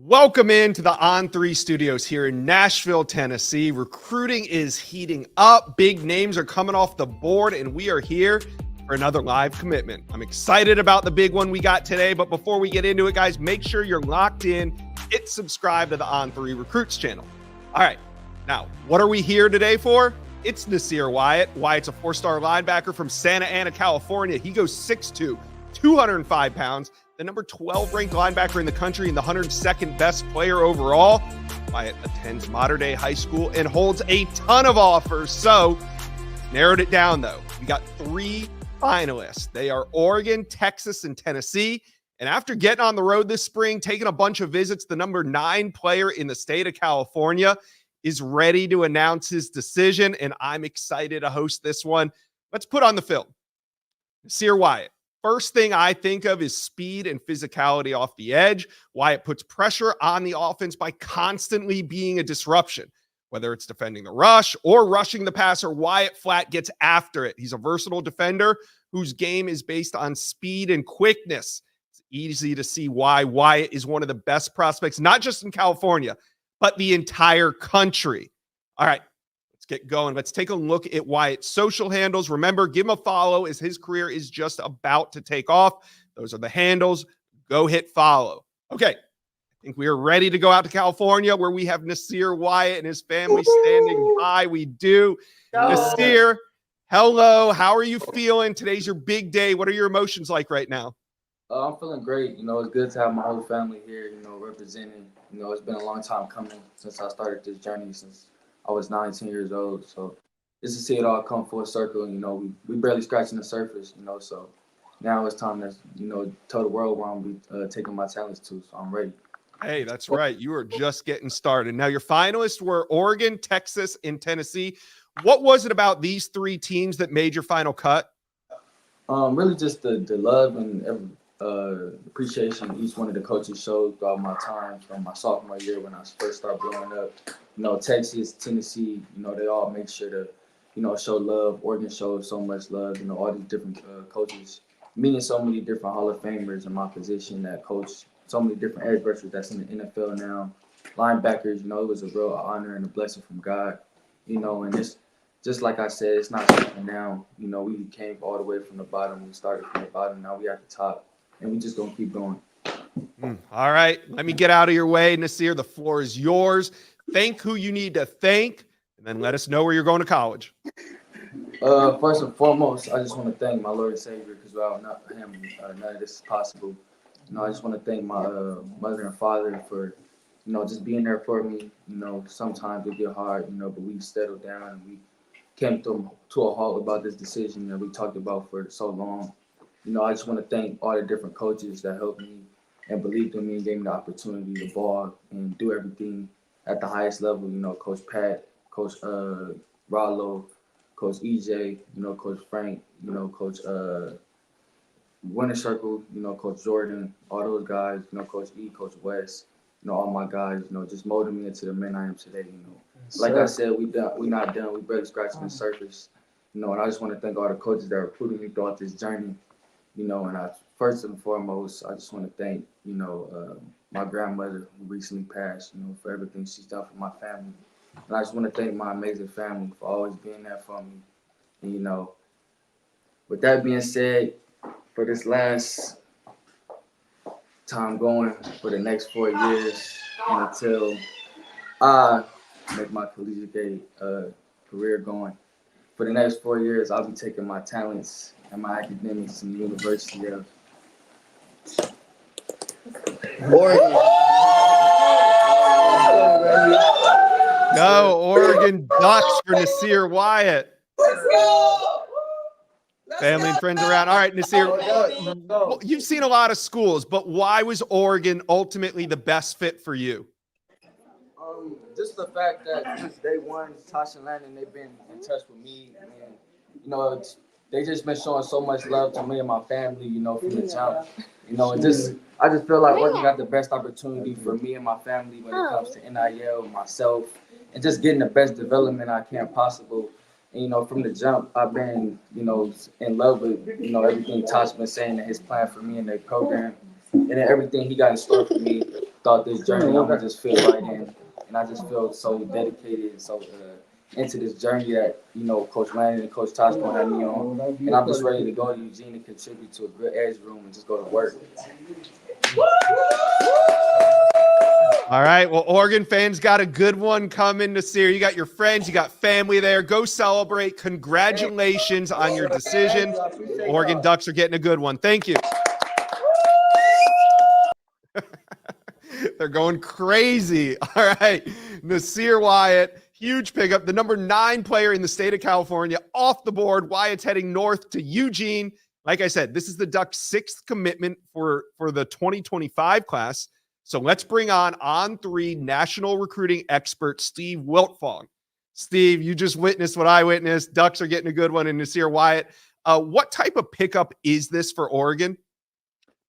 Welcome into the On3 studios here in Nashville, Tennessee. Recruiting is heating up. Big names are coming off the board, and we are here for another live commitment. I'm excited about the big one we got today, but before we get into it, guys, make sure you're locked in. Hit subscribe to the On3 Recruits channel. All right, now, what are we here today for? It's Nasir Wyatt. Wyatt's a four-star linebacker from Santa Ana, California. He goes 6'2", 205 pounds. The number 12 ranked linebacker in the country and the 102nd best player overall. Wyatt attends Mater Dei High School and holds a ton of offers. So, narrowed it down though. We got 3 finalists. They are Oregon, Texas, and Tennessee. And after getting on the road this spring, taking a bunch of visits, the number 9 player in the state of California is ready to announce his decision. And I'm excited to host this one. Let's put on the film. Nasir Wyatt. First thing I think of is speed and physicality off the edge. Wyatt puts pressure on the offense by constantly being a disruption. Whether it's defending the rush or rushing the passer, Wyatt flat gets after it. He's a versatile defender whose game is based on speed and quickness. It's easy to see why Wyatt is one of the best prospects, not just in California, but the entire country. All right. Get going. Let's take a look at Wyatt's social handles. Remember, give him a follow as his career is just about to take off. Those are the handles. Go hit follow. Okay. I think we are ready to go out to California where we have Nasir Wyatt and his family standing by. We do. Nasir, hello. How are you feeling? Today's your big day. What are your emotions like right now? I'm feeling great. It's good to have my whole family here, representing. It's been a long time coming since I started this journey, since I was 19 years old, so just to see it all come full circle, we barely scratching the surface, so now it's time to, tell the world where I'm be taking my talents to, so I'm ready. Hey, that's right. You are just getting started. Now, your finalists were Oregon, Texas, and Tennessee. What was it about these 3 teams that made your final cut? Really just the love and appreciation each one of the coaches showed throughout my time from my sophomore year when I first started blowing up. Texas, Tennessee, they all make sure to, show love. Oregon showed so much love, all these different coaches, meeting so many different Hall of Famers in my position that coach so many different edge rushers that's in the NFL now. Linebackers, it was a real honor and a blessing from God, and it's just like I said, it's not something now. We came all the way from the bottom. We started from the bottom. Now we at the top, and we just going to keep going. All right. Let me get out of your way, Nasir. The floor is yours. Thank who you need to thank, and then let us know where you're going to college. First and foremost, I just want to thank my Lord and Savior, because without him, none of this is possible. I just want to thank my mother and father for, just being there for me. Sometimes it get hard, but we settled down and we came to a halt about this decision that we talked about for so long. I just want to thank all the different coaches that helped me and believed in me and gave me the opportunity to ball and do everything at the highest level. Coach Pat, Coach Rollo, Coach EJ, Coach Frank, Coach Winter Circle, Coach Jordan, all those guys, Coach E, Coach West, all my guys, just molded me into the man I am today. Like I said, we not done. We barely scratching the surface. And I just want to thank all the coaches that recruited me throughout this journey. And first and foremost, I just want to thank, my grandmother who recently passed, for everything she's done for my family. And I just want to thank my amazing family for always being there for me. And, with that being said, for this last time going, for the next 4 years, until I make my collegiate career going, for the next 4 years, I'll be taking my talents and my academics in the University of Oregon. Go Oregon Ducks for Nasir Wyatt. Family and friends around. All right, Nasir, you've seen a lot of schools, but why was Oregon ultimately the best fit for you? Just the fact that since day one, Tosh and Lanning, they've been in touch with me. And, they just been showing so much love to me and my family, from the jump. I just feel like Oregon got the best opportunity for me and my family when it comes to NIL, myself, and just getting the best development I can possible. And, from the jump, I've been, in love with, everything Tosh been saying in his plan for me and the program, and then everything he got in store for me throughout this journey, I'm gonna just fit right in, and I just feel so dedicated and so into this journey that Coach Lanning and Coach Tosh gonna have me on, and I'm just ready to go to Eugene and contribute to a good edge room and just go to work. All right. Well, Oregon fans got a good one coming, Nasir. You got your friends, you got family there. Go celebrate. Congratulations on your decision. Oregon Ducks are getting a good one. Thank you. They're going crazy. All right. Nasir Wyatt, huge pickup. The number 9 player in the state of California off the board. Wyatt's heading north to Eugene. Like I said, this is the Ducks' 6th commitment for the 2025 class. So let's bring on 3 national recruiting expert, Steve Wiltfong. Steve, you just witnessed what I witnessed. Ducks are getting a good one in Nasir Wyatt. What type of pickup is this for Oregon?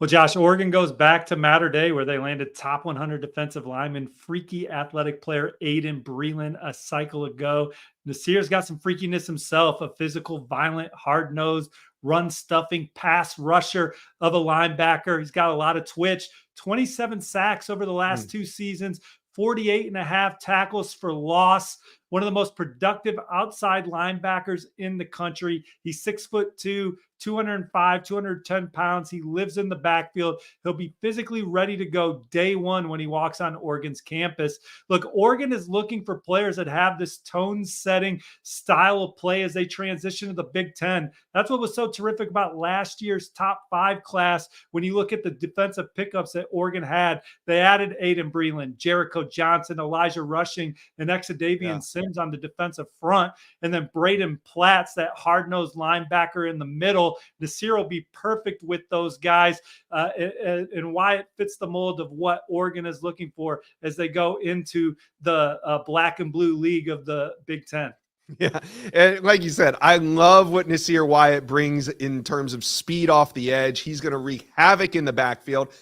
Well, Josh, Oregon goes back to Mater Dei, where they landed top 100 defensive lineman, freaky athletic player Aiden Breland a cycle ago. Nasir's got some freakiness himself, a physical, violent, hard-nosed, run-stuffing pass rusher of a linebacker. He's got a lot of twitch, 27 sacks over the last 2 seasons, 48.5 tackles for loss. One of the most productive outside linebackers in the country. He's 6'2", 205, 210 pounds. He lives in the backfield. He'll be physically ready to go day one when he walks on Oregon's campus. Look, Oregon is looking for players that have this tone-setting style of play as they transition to the Big Ten. That's what was so terrific about last year's top 5 class. When you look at the defensive pickups that Oregon had, they added Aiden Breland, Jericho Johnson, Elijah Rushing, and Exadavian Sims on the defensive front, and then Braden Platts, that hard-nosed linebacker in the middle. Nasir will be perfect with those guys, and Wyatt fits the mold of what Oregon is looking for as they go into the black and blue league of the Big Ten. Yeah, and like you said, I love what Nasir Wyatt brings in terms of speed off the edge. He's going to wreak havoc in the backfield.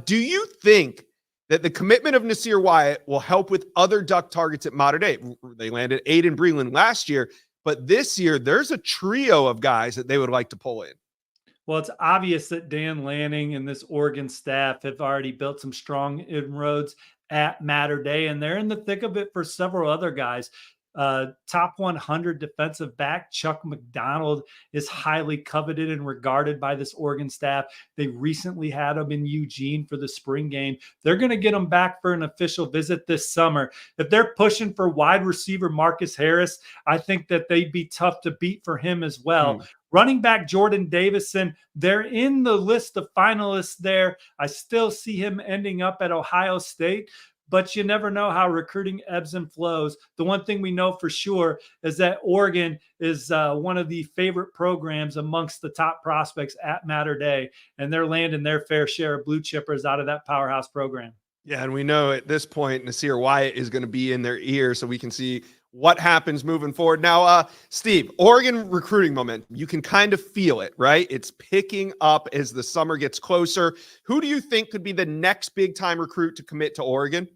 Do you think that the commitment of Nasir Wyatt will help with other Duck targets at Mater Dei? They landed Aiden Breland last year, but this year there's a trio of guys that they would like to pull in. Well, it's obvious that Dan Lanning and this Oregon staff have already built some strong inroads at Mater Dei, and they're in the thick of it for several other guys. Top 100 defensive back Chuck McDonald is highly coveted and regarded by this Oregon staff. They recently had him in Eugene for the spring game. They're going to get him back for an official visit this summer. If they're pushing for wide receiver Marcus Harris, I think that they'd be tough to beat for him as well. Running back Jordan Davison, they're in the list of finalists there. I still see him ending up at Ohio State, but you never know how recruiting ebbs and flows. The one thing we know for sure is that Oregon is one of the favorite programs amongst the top prospects at Mater Dei, and they're landing their fair share of blue chippers out of that powerhouse program. Yeah, and we know at this point, Nasir Wyatt is going to be in their ear, so we can see what happens moving forward. Now, Steve, Oregon recruiting momentum, you can kind of feel it, right? It's picking up as the summer gets closer. Who do you think could be the next big-time recruit to commit to Oregon?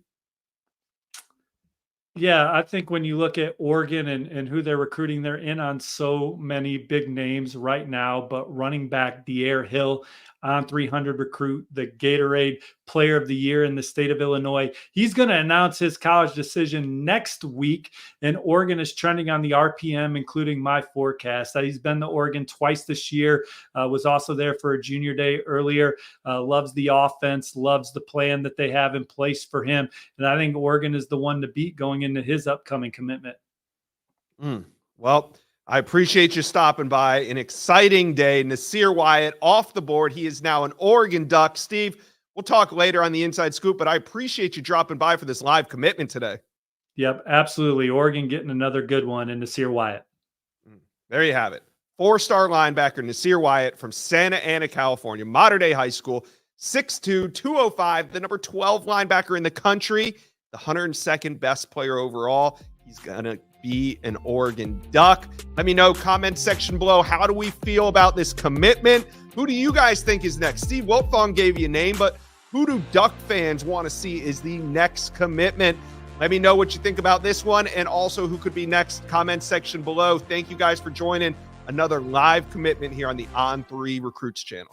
Yeah, I think when you look at Oregon and who they're recruiting, they're in on so many big names right now, but running back De'Air Hill, on 300 recruit, the Gatorade Player of the Year in the state of Illinois. He's going to announce his college decision next week, and Oregon is trending on the RPM, including my forecast. He's been to Oregon twice this year, was also there for a junior day earlier, loves the offense, loves the plan that they have in place for him, and I think Oregon is the one to beat going into his upcoming commitment. Well, I appreciate you stopping by. An exciting day. Nasir Wyatt off the board. He is now an Oregon Duck. Steve, we'll talk later on the Inside Scoop, but I appreciate you dropping by for this live commitment today. Yep, absolutely. Oregon getting another good one in Nasir Wyatt. There you have it. 4-star linebacker Nasir Wyatt from Santa Ana, California, Mater Dei High School, 6'2", 205, the number 12 linebacker in the country, the 102nd best player overall. He's going to be an Oregon Duck. Let me know, comment section below. How do we feel about this commitment? Who do you guys think is next? Steve Wiltfong gave you a name, but who do Duck fans want to see is the next commitment? Let me know what you think about this one and also who could be next. Comment section below. Thank you guys for joining another live commitment here on the On3 Recruits channel.